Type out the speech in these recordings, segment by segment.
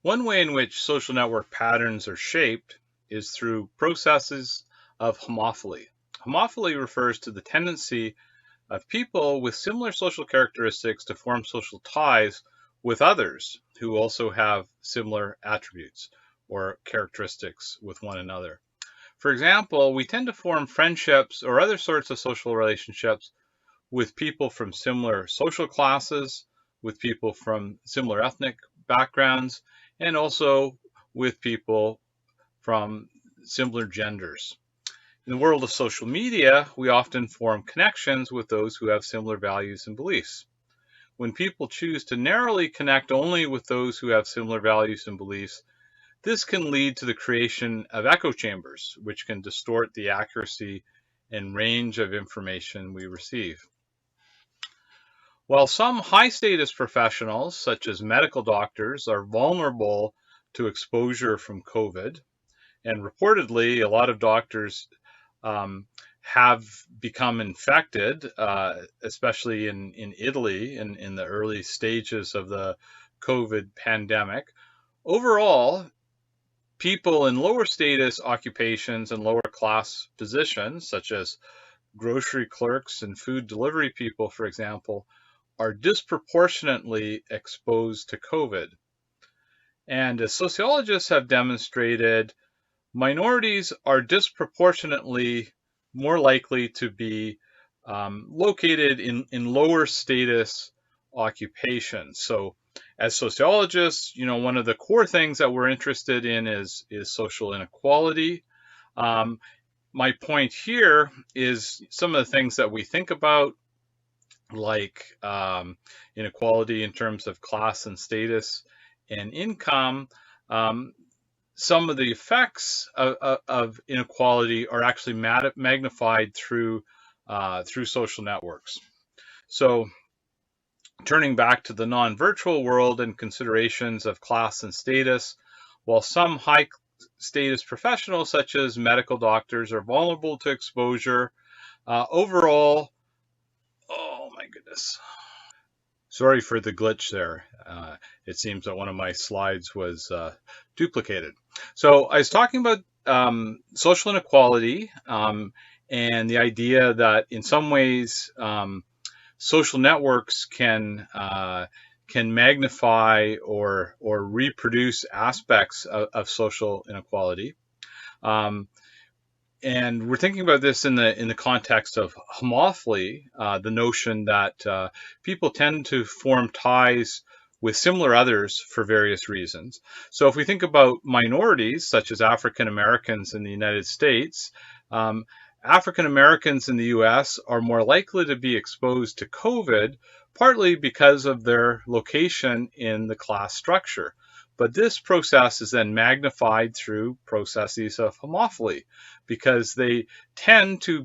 One way in which social network patterns are shaped is through processes of homophily. Homophily refers to the tendency of people with similar social characteristics to form social ties with others who also have similar attributes or characteristics with one another. For example, we tend to form friendships or other sorts of social relationships with people from similar social classes, with people from similar ethnic backgrounds, and also with people from similar genders. In the world of social media, we often form connections with those who have similar values and beliefs. When people choose to narrowly connect only with those who have similar values and beliefs, this can lead to the creation of echo chambers, which can distort the accuracy and range of information we receive. While some high status professionals, such as medical doctors, are vulnerable to exposure from COVID, and reportedly a lot of doctors have become infected, especially in Italy in the early stages of the COVID pandemic. Overall, people in lower status occupations and lower class positions, such as grocery clerks and food delivery people, for example, are disproportionately exposed to COVID. And as sociologists have demonstrated, minorities are disproportionately more likely to be located in lower status occupations. So as sociologists, one of the core things that we're interested in is social inequality. My point here is some of the things that we think about, like inequality in terms of class and status and income. Some of the effects of inequality are actually magnified through social networks. So turning back to the non-virtual world and considerations of class and status, while some high status professionals such as medical doctors are vulnerable to exposure, overall, oh my goodness. Sorry for the glitch there. It seems that one of my slides was duplicated. So I was talking about social inequality and the idea that in some ways social networks can magnify or reproduce aspects of social inequality. And we're thinking about this in the context of homophily, the notion that people tend to form ties with similar others for various reasons. So if we think about minorities, such as African Americans in the United States, African Americans in the US are more likely to be exposed to COVID, partly because of their location in the class structure. But this process is then magnified through processes of homophily, because they tend to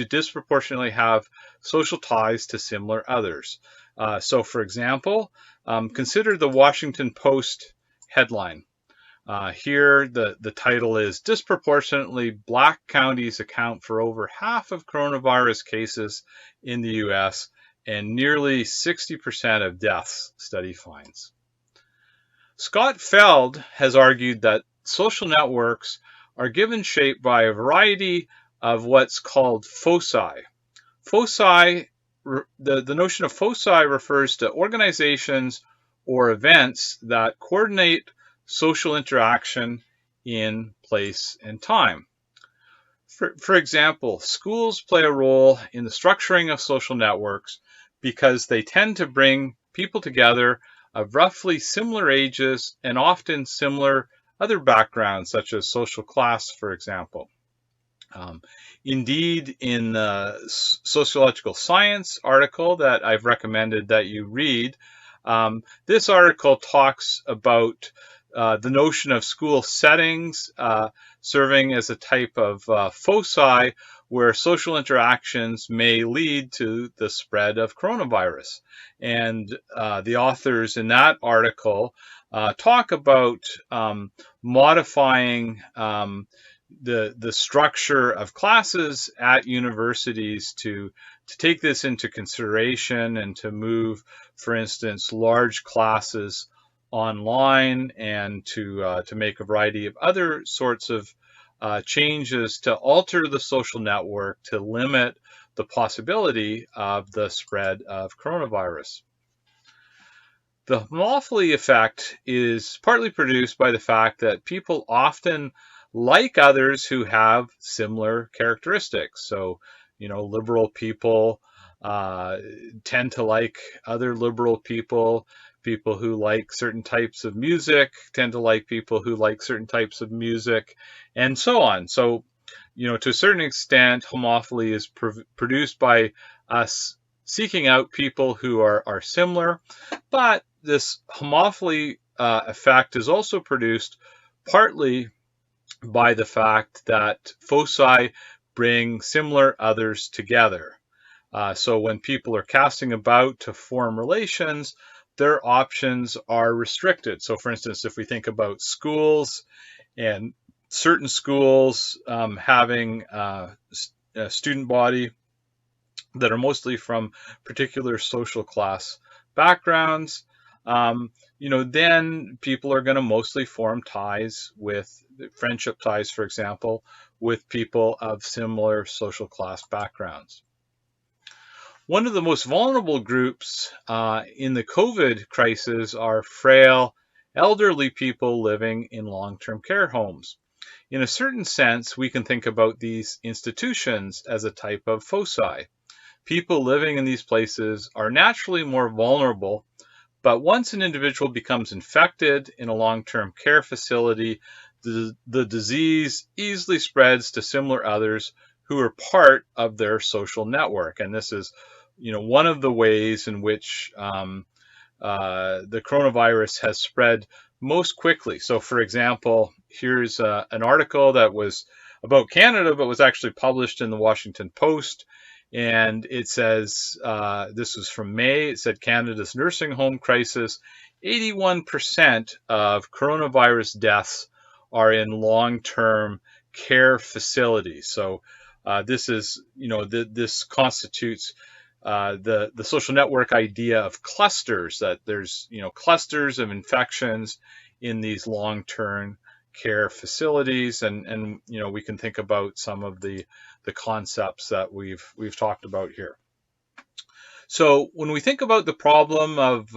disproportionately have social ties to similar others. So, for example, consider the Washington Post headline. Here, the title is "Disproportionately Black Counties Account for Over Half of Coronavirus Cases in the U.S. and Nearly 60% of Deaths," study finds. Scott Feld has argued that social networks are given shape by a variety of what's called foci. Foci, the notion of foci refers to organizations or events that coordinate social interaction in place and time. For example, schools play a role in the structuring of social networks because they tend to bring people together of roughly similar ages and often similar other backgrounds, such as social class, for example. Indeed, in the Sociological Science article that I've recommended that you read, this article talks about the notion of school settings serving as a type of foci where social interactions may lead to the spread of coronavirus. And the authors in that article talk about modifying the structure of classes at universities to take this into consideration and to move, for instance, large classes online and to make a variety of other sorts of changes to alter the social network to limit the possibility of the spread of coronavirus. The homophily effect is partly produced by the fact that people often like others who have similar characteristics. So, liberal people tend to like other liberal people. People who like certain types of music tend to like people who like certain types of music, and so on. So, to a certain extent, homophily is produced by us seeking out people who are similar, but this homophily effect is also produced partly by the fact that foci bring similar others together. So when people are casting about to form relations, their options are restricted. So for instance, if we think about schools and certain schools having a student body that are mostly from particular social class backgrounds, then people are going to mostly form ties with friendship ties, for example, with people of similar social class backgrounds. One of the most vulnerable groups in the COVID crisis are frail, elderly people living in long-term care homes. In a certain sense, we can think about these institutions as a type of foci. People living in these places are naturally more vulnerable, but once an individual becomes infected in a long-term care facility, the disease easily spreads to similar others who are part of their social network. And this is, one of the ways in which the coronavirus has spread most quickly. So, for example, here's an article that was about Canada, but was actually published in the Washington Post. And it says, this was from May, it said Canada's nursing home crisis, 81% of coronavirus deaths are in long-term care facilities. So this is, this constitutes the social network idea of clusters, that there's, clusters of infections in these long-term care facilities, and we can think about some of the concepts that we've talked about here. So when we think about the problem of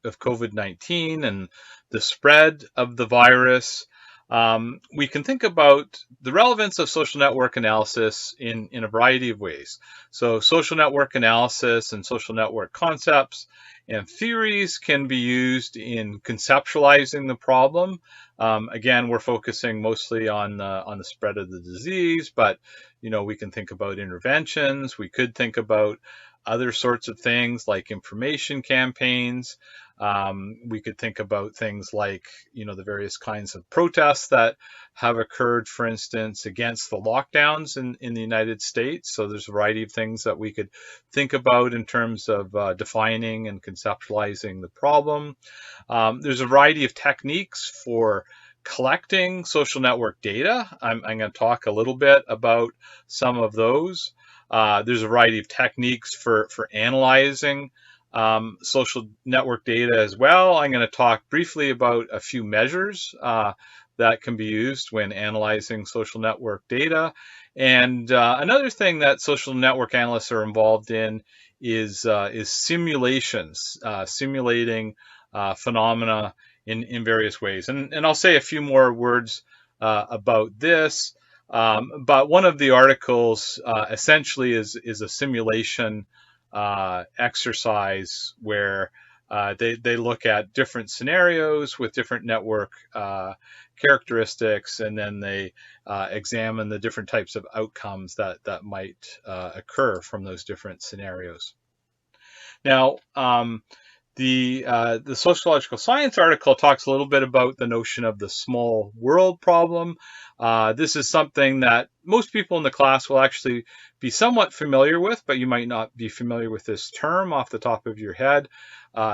COVID-19 and the spread of the virus, we can think about the relevance of social network analysis in a variety of ways. So social network analysis and social network concepts and theories can be used in conceptualizing the problem. Again, we're focusing mostly on the spread of the disease, but we can think about interventions. We could think about other sorts of things like information campaigns. We could think about things like, the various kinds of protests that have occurred, for instance, against the lockdowns in the United States. So there's a variety of things that we could think about in terms of defining and conceptualizing the problem. There's a variety of techniques for collecting social network data. I'm going to talk a little bit about some of those. There's a variety of techniques for analyzing social network data as well. I'm going to talk briefly about a few measures that can be used when analyzing social network data. And another thing that social network analysts are involved in is simulations, simulating phenomena in various ways. And I'll say a few more words about this. But one of the articles essentially is a simulation exercise where they look at different scenarios with different network characteristics, and then they examine the different types of outcomes that might occur from those different scenarios. Now, the sociological science article talks a little bit about the notion of the small world problem. This is something that most people in the class will actually be somewhat familiar with, but you might not be familiar with this term off the top of your head.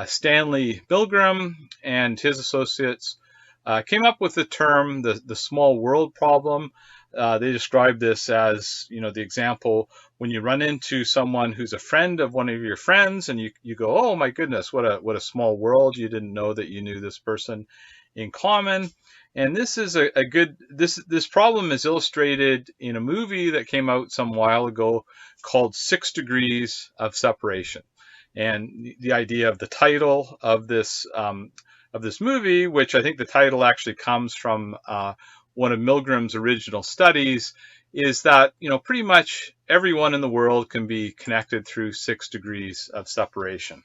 Stanley Milgram and his associates came up with the term the small world problem. They describe this as, the example when you run into someone who's a friend of one of your friends, and you go, oh my goodness, what a small world. You didn't know that you knew this person in common. And this is a good, this problem is illustrated in a movie that came out some while ago called 6 Degrees of Separation. And the idea of the title of this movie, which I think the title actually comes from one of Milgram's original studies, is that pretty much everyone in the world can be connected through 6 degrees of separation.